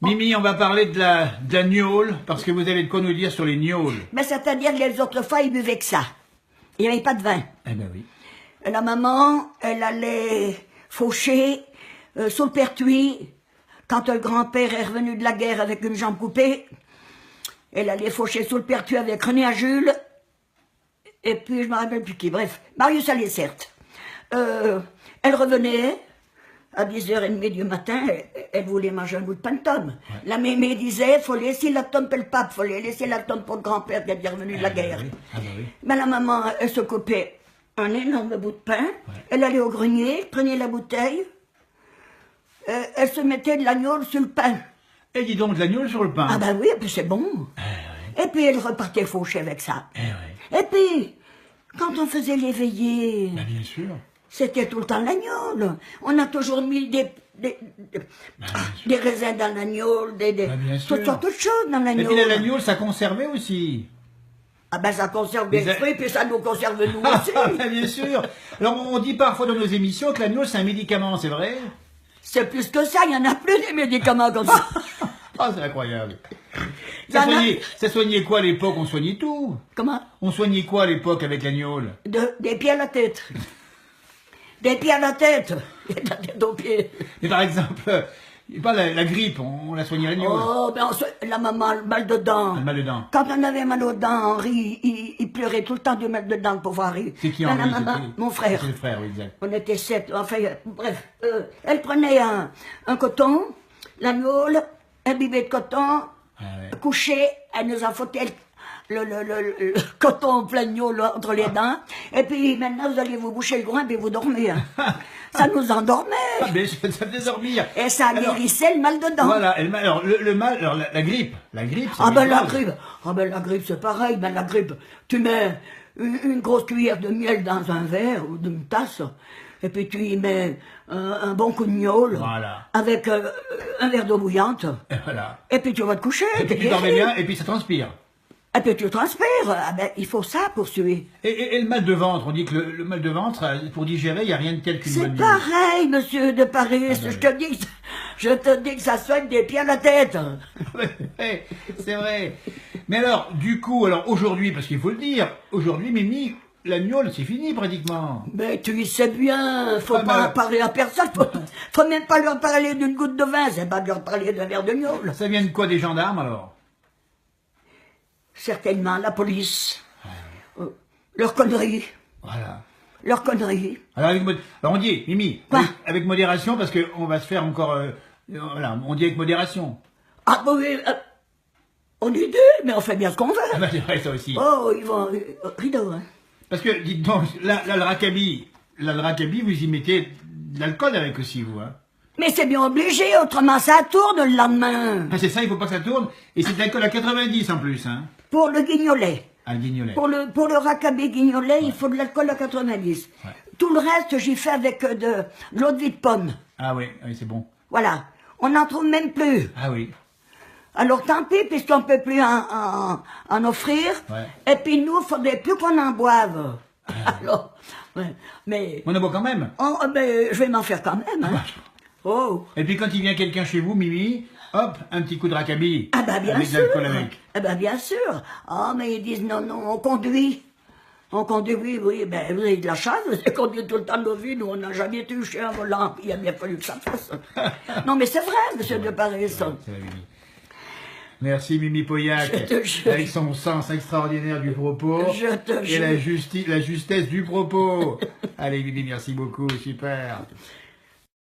Mimi, on va parler de la gnôle, parce que vous avez de quoi nous dire sur les gnôles. Mais c'est-à-dire que les autres fois, ils buvaient que ça. Il n'y avait pas de vin. Eh ben oui. La maman, elle allait faucher sous le pertuis. Quand le grand-père est revenu de la guerre avec une jambe coupée, elle allait faucher sous le pertuis avec René à Jules. Et puis, je me rappelle plus qui. Bref, Marius allait, certes. Elle revenait à 10h30 du matin, elle voulait manger un bout de pain de tome. Ouais. La mémé disait, faut laisser la tome pour le pape, faut laisser la tome pour le grand-père qui est bien revenu de la guerre. Oui. Ah bah oui. Mais la maman, elle se coupait un énorme bout de pain, elle allait au grenier, prenait la bouteille, elle se mettait de l'agneau sur le pain. Et dis donc, de l'agneau sur le pain. Ah bah oui, et puis c'est bon. Et puis elle repartait faucher avec ça. Oui. Et puis, quand on faisait les veillées... Bah bien sûr. C'était tout le temps l'agneau. On a toujours mis des raisins dans l'agneau, toutes sortes de choses dans l'agneau. Et puis l'agneau, ça conservait aussi. Ah ben ça conserve des fruits, puis ça nous conserve nous aussi. Bien sûr. Alors on dit parfois dans nos émissions que l'agneau c'est un médicament, c'est vrai? C'est plus que ça, il n'y en a plus des médicaments comme ça. Ah, c'est incroyable. Ça soignait quoi à l'époque? On soignait tout. Comment? On soignait quoi à l'époque avec l'agneau? Des pieds à la tête. Des pieds à la tête. Et de la tête aux pieds. Mais par exemple, pas la grippe, on la soignait à l'agneau. Oh, ben la maman, le mal de dents. Le mal de dents. Quand on avait mal aux dents, Henri, il pleurait tout le temps du mal de dents, le pauvre Henri. C'est qui Henri? Mon frère. C'est le frère, oui, exact. On était 7, enfin, bref. Elle prenait un coton, l'agneau, un bibet de coton, couché, elle nous a foutu le coton en plein gnôle entre les dents. Et puis maintenant, vous allez vous boucher le groin et vous dormez. Hein. Ça nous endormait. Ah, mais ça faisait dormir. Et ça guérissait le mal de dents. Voilà, alors le mal, alors la grippe. La grippe, c'est la grippe, c'est pareil. Ben, la grippe, tu mets une grosse cuillère de miel dans un verre ou d'une tasse. Et puis tu y mets un bon coup de gnôle avec un verre d'eau bouillante. Et voilà. Et puis tu vas te coucher. Et puis tu dormais bien, et puis ça transpire. Et puis tu transpires. Ah ben, il faut ça pour suer. Et le mal de ventre, on dit que le mal de ventre, pour digérer, il n'y a rien de tel qu'une bonne nuit. C'est pareil, monsieur de Paris. Ah ben, je te dis que ça soigne des pieds à la tête. C'est vrai. Mais alors, du coup, aujourd'hui, parce qu'il faut le dire, aujourd'hui, Mimi, la gnôle, c'est fini pratiquement. Mais tu sais bien, faut pas en parler à personne, faut même pas leur parler d'une goutte de vin, c'est pas leur parler d'un verre de gnôle. Ça vient de quoi, des gendarmes alors? Certainement la police, leurs conneries. Voilà. Leurs conneries. Alors on dit, Mimi, avec modération, parce qu'on va se faire encore... voilà, on dit avec modération. Ah oui, on dit deux, mais on fait bien ce qu'on veut. Ah bah c'est vrai, ça aussi. Oh, ils vont... rideau, hein. Parce que, dites donc, là, le rackabi, vous y mettez de l'alcool avec aussi, vous, hein? Mais c'est bien obligé, autrement ça tourne le lendemain. Ah, c'est ça, il faut pas que ça tourne. Et c'est de l'alcool à 90 en plus, hein? Pour le guignolet. Ah, le guignolet. Pour le rackabi guignolet, il faut de l'alcool à 90. Ouais. Tout le reste, j'y fais avec de l'eau de vie de pomme. Ah oui, c'est bon. Voilà. On n'en trouve même plus. Ah oui. Alors tant pis, puisqu'on ne peut plus en offrir. Ouais. Et puis nous, il ne faudrait plus qu'on en boive. Alors, mais... On en boit quand même. Mais je vais m'en faire quand même. Hein. Oh. Et puis quand il vient quelqu'un chez vous, Mimi, hop, un petit coup de rackabi. Ah bah bien avec sûr. Avec. Ah bah bien sûr. Ah mais ils disent non, on conduit. On conduit, oui, ben vous avez de la chance, vous avez conduit tout le temps de nos vies, nous on n'a jamais touché un volant, il a bien fallu que ça fasse. Non mais c'est vrai, monsieur de Paris. C'est vrai, Mimi. Merci Mimi Pauillac, avec son sens extraordinaire du propos et la justesse du propos. Allez Mimi, merci beaucoup, super.